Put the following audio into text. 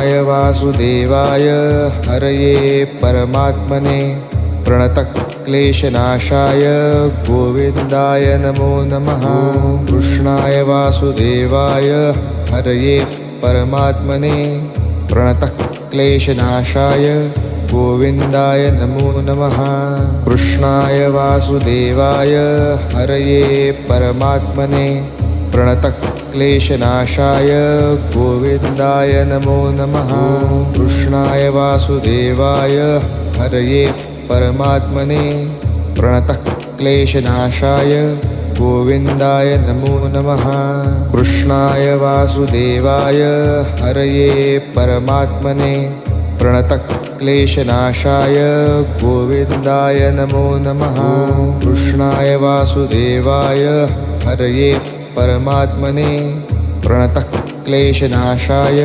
कृष्णाय वासुदेवाय हरये परमात्मने प्रणतक्लेशनाशाय गोविन्दाय नमो नमः। कृष्णाय वासुदेवाय हरये परमात्मने प्रणतक्लेशनाशाय गोविन्दाय नमो नमः। कृष्णाय वासुदेवाय हरये परमात्मने प्रणतक्लेशनाशाय गोविन्दाय नमो नमः। कृष्णाय वासुदेवाय हरये परमात्मने प्रणतक्लेशनाशाय गोविन्दाय नमो नमः। कृष्णाय वासुदेवाय हरये परमात्मने प्रणतक्लेशनाशाय गोविन्दाय नमो नमः। कृष्णाय वासुदेवाय हरये परमात्मने प्रणतक्लेशनाशाय